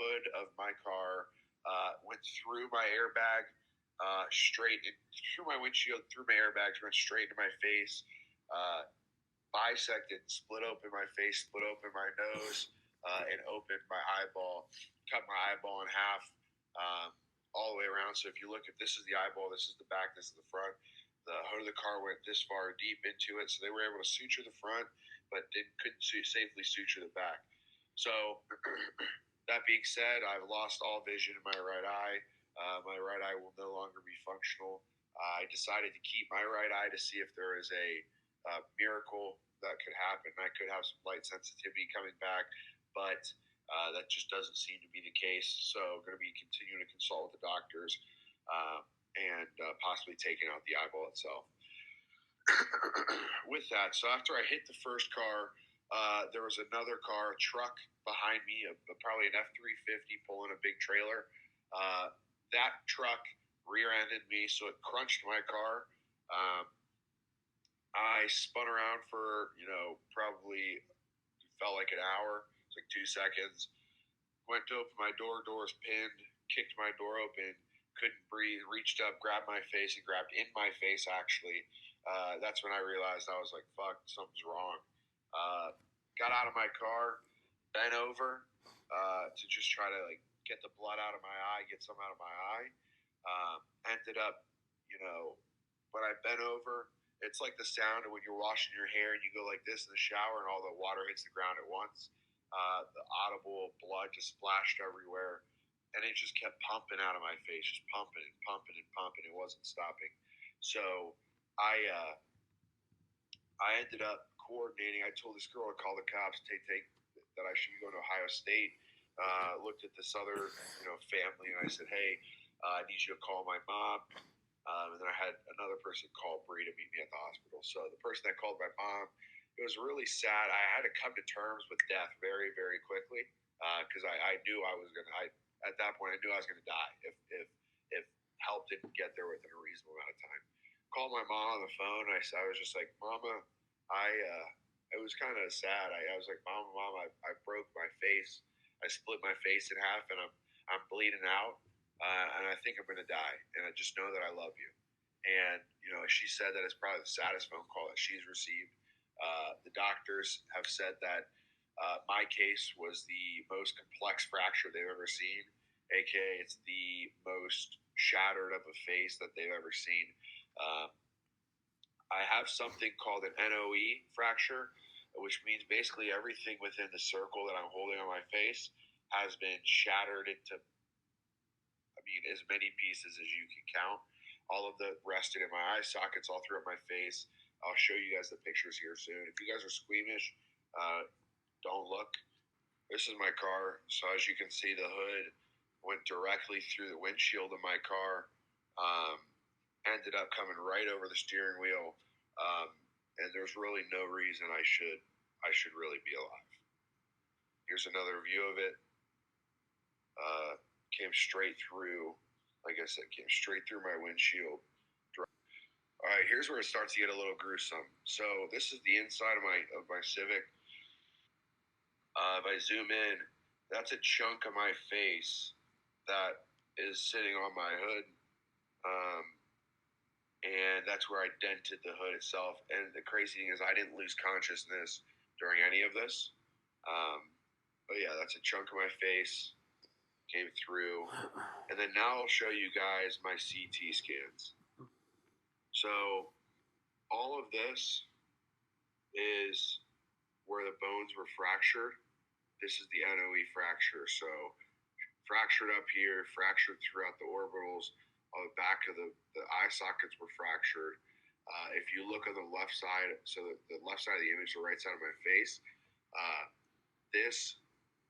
hood of my car, went through my airbag, straight through my windshield, through my airbags, went straight into my face, bisected, split open my face, split open my nose, and opened my eyeball, cut my eyeball in half, all the way around. So if you look at, this is the eyeball, this is the back, this is the front. The hood of the car went this far deep into it, so they were able to suture the front, but couldn't safely suture the back. So that being said, I've lost all vision in my right eye. My right eye will no longer be functional. I decided to keep my right eye to see if there is a miracle that could happen. I could have some light sensitivity coming back, but that just doesn't seem to be the case. So I'm going to be continuing to consult with the doctors and possibly taking out the eyeball itself. With that, so after I hit the first car, there was another car, a truck behind me, probably an F-350 pulling a big trailer. That truck rear-ended me, so it crunched my car. I spun around for, probably felt like an hour. It's like 2 seconds. Went to open my door. Door was pinned. Kicked my door open. Couldn't breathe. Reached up, grabbed my face, and grabbed in my face, actually. That's when I realized, I was like, fuck, something's wrong. Got out of my car, bent over to just try to get the blood out of my eye, get some out of my eye. Ended up, when I bent over, it's like the sound of when you're washing your hair and you go like this in the shower and all the water hits the ground at once. The audible blood just splashed everywhere, and it just kept pumping out of my face, just pumping and pumping and pumping. It wasn't stopping. So I ended up coordinating. I told this girl to call the cops, that I should go to Ohio State. Looked at this other, family, and I said, hey, I need you to call my mom. And then I had another person call Bree to meet me at the hospital. So the person that called my mom, it was really sad. I had to come to terms with death very, very quickly because I knew I was going to, at that point, I knew I was going to die if help didn't get there within a reasonable amount of time. Called my mom on the phone. I was just like, Mama, it was kind of sad. I was like, Mom, I broke my face. I split my face in half, and I'm bleeding out. And I think I'm going to die, and I just know that I love you. And, she said that it's probably the saddest phone call that she's received. The doctors have said that my case was the most complex fracture they've ever seen, aka it's the most shattered of a face that they've ever seen. I have something called an NOE fracture, which means basically everything within the circle that I'm holding on my face has been shattered into, as many pieces as you can count. All of the rested in my eye sockets all throughout my face. I'll show you guys the pictures here soon. If you guys are squeamish, don't look. This is my car. So as you can see, the hood went directly through the windshield of my car. Ended up coming right over the steering wheel. And there's really no reason I should really be alive. Here's another view of it. Came straight through, like I said, came straight through my windshield. All right, here's where it starts to get a little gruesome. So this is the inside of my Civic. If I zoom in, that's a chunk of my face that is sitting on my hood. And that's where I dented the hood itself. And the crazy thing is I didn't lose consciousness during any of this. But yeah, that's a chunk of my face. Came through. And then now I'll show you guys my CT scans. So all of this is where the bones were fractured. This is the NOE fracture. So fractured up here, fractured throughout the orbitals. On the back of the eye sockets were fractured. If you look on the left side, so the left side of the image, the right side of my face, this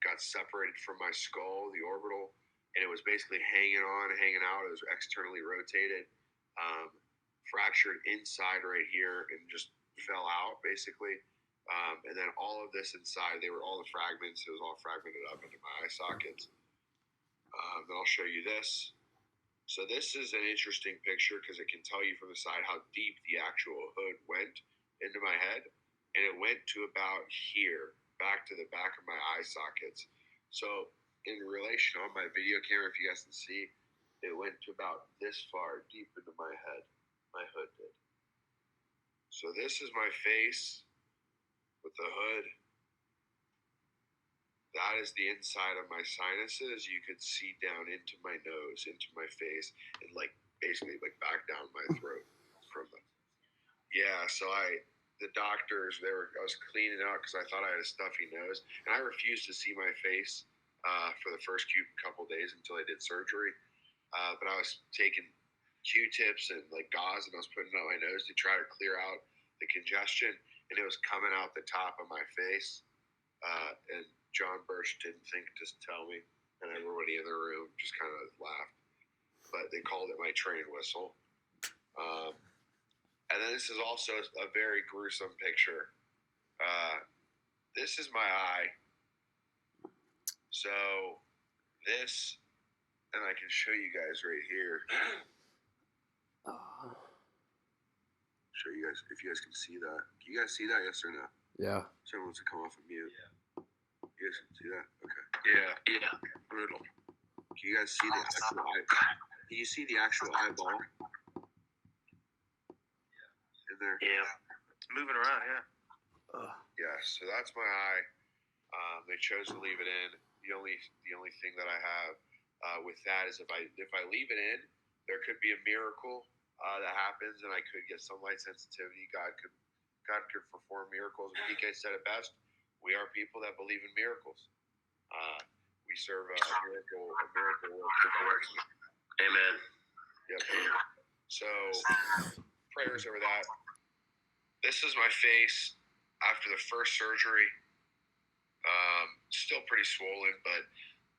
got separated from my skull, the orbital, and it was basically hanging out. It was externally rotated, fractured inside right here, and just fell out basically. And then all of this inside, all the fragments. It was all fragmented up into my eye sockets. Then I'll show you this. So this is an interesting picture because it can tell you from the side how deep the actual hood went into my head, and it went to about here, back to the back of my eye sockets. So in relation on my video camera, if you guys can see, it went to about this far deep into my head. My hood did. So this is my face with the hood. That is the inside of my sinuses. You could see down into my nose, into my face, and like basically like back down my throat from the. Yeah, so the doctors, I was cleaning out because I thought I had a stuffy nose, and I refused to see my face for the first couple days until I did surgery. But I was taking Q-tips and like gauze, and I was putting it on my nose to try to clear out the congestion, and it was coming out the top of my face. And John Birch didn't think to tell me, and everybody in the room just kind of laughed. But they called it my train whistle. And then this is also a very gruesome picture. This is my eye. So this, and I can show you guys right here. Show you guys, if you guys can see that. Can you guys see that, yes or no? Yeah. Someone wants to come off of mute. Yeah. You guys can see that? Okay. Yeah. Brutal. Can you guys see the actual eye? Can you see the actual eyeball? In there? Yeah. It's moving around, yeah. Yeah, so that's my eye. They chose to leave it in. The only thing that I have with that is if I leave it in, there could be a miracle that happens, and I could get some light sensitivity. God could perform miracles. PK said it best. We are people that believe in miracles. We serve a miracle working. Amen. Yep. So prayers over that. This is my face after the first surgery. Still pretty swollen, but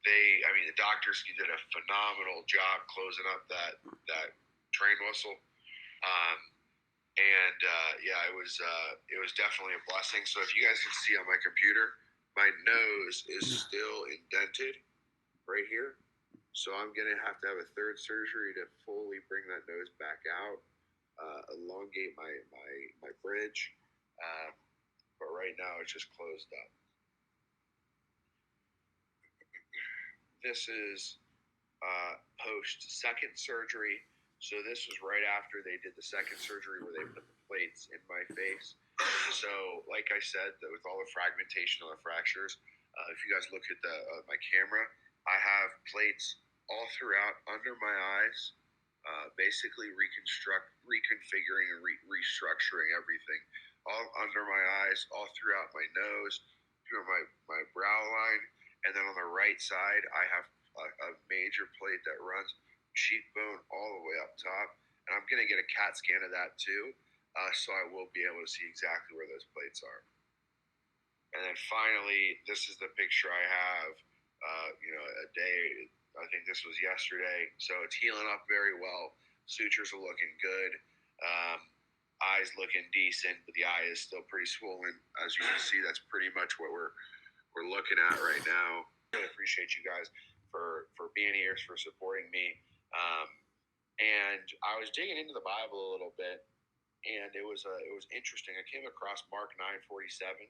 the doctors did a phenomenal job closing up that train whistle. It was definitely a blessing. So if you guys can see on my computer, my nose is still indented right here. So I'm going to have a third surgery to fully bring that nose back out, elongate my bridge. But right now it's just closed up. This is post-second surgery. So this was right after they did the second surgery where they put the plates in my face. So like I said, with all the fragmentation, all the fractures, if you guys look at my camera, I have plates all throughout under my eyes, basically reconfiguring and restructuring everything. All under my eyes, all throughout my nose, through my brow line, and then on the right side, I have a major plate that runs cheekbone all the way up top, and I'm going to get a CAT scan of that too, so I will be able to see exactly where those plates are. And then finally, this is the picture I have, a day, I think this was yesterday, so it's healing up very well. Sutures are looking good. Eyes looking decent, but the eye is still pretty swollen. As you can see, that's pretty much what we're looking at right now. I really appreciate you guys for being here, for supporting me. And I was digging into the Bible a little bit, and it was interesting. I came across Mark 9:47.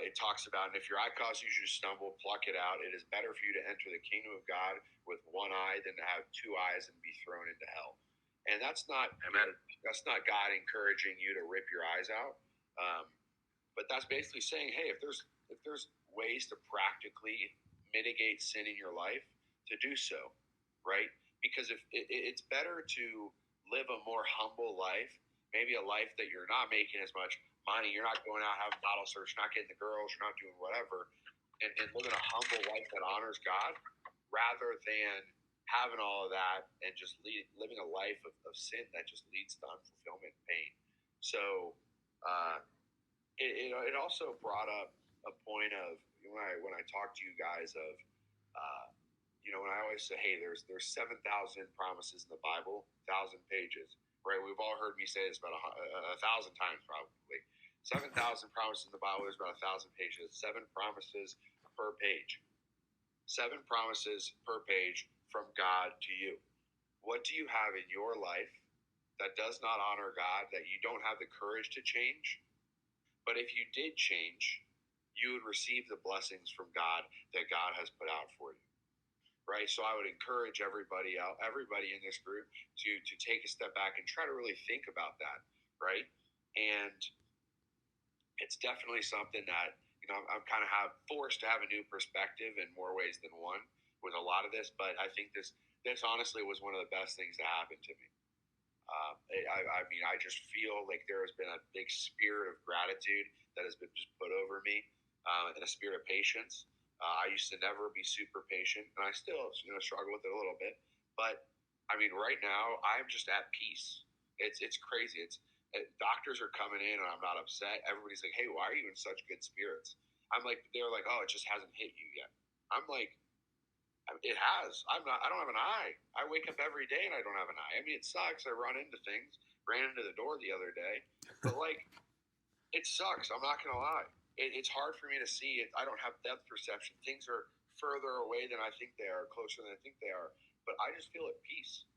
It talks about, and if your eye causes you to stumble, pluck it out. It is better for you to enter the kingdom of God with one eye than to have two eyes and be thrown into hell. And that's not God encouraging you to rip your eyes out. But that's basically saying, hey, if there's ways to practically mitigate sin in your life, to do so, right? Because if it's better to live a more humble life, maybe a life that you're not making as much money, you're not going out having bottle service, you're not getting the girls, you're not doing whatever, and living a humble life that honors God, rather than having all of that and just living a life of sin that just leads to unfulfillment and pain. So it also brought up a point of when I talk to you guys of when I always say, hey, there's 7,000 promises in the Bible, 1,000 pages, right? We've all heard me say this about 1,000 times probably. 7,000 promises in the Bible is about 1,000 pages. 7 promises per page. 7 promises per page from God to you. What do you have in your life that does not honor God, that you don't have the courage to change? But if you did change, you would receive the blessings from God that God has put out for you. Right. So I would encourage everybody in this group to take a step back and try to really think about that. Right. And it's definitely something that, I'm kind of forced to have a new perspective in more ways than one with a lot of this. But I think this honestly was one of the best things that happened to me. I mean, I just feel like there has been a big spirit of gratitude that has been just put over me, and a spirit of patience. I used to never be super patient, and I still, struggle with it a little bit. But I mean, right now, I'm just at peace. It's crazy. Doctors are coming in, and I'm not upset. Everybody's like, "Hey, why are you in such good spirits?" They're like, "Oh, it just hasn't hit you yet." I'm like, it has. I don't have an eye. I wake up every day and I don't have an eye. I mean, it sucks. I run into things. Ran into the door the other day. But, it sucks. I'm not going to lie. It's hard for me to see it. I don't have depth perception. Things are further away than I think they are, closer than I think they are. But I just feel at peace.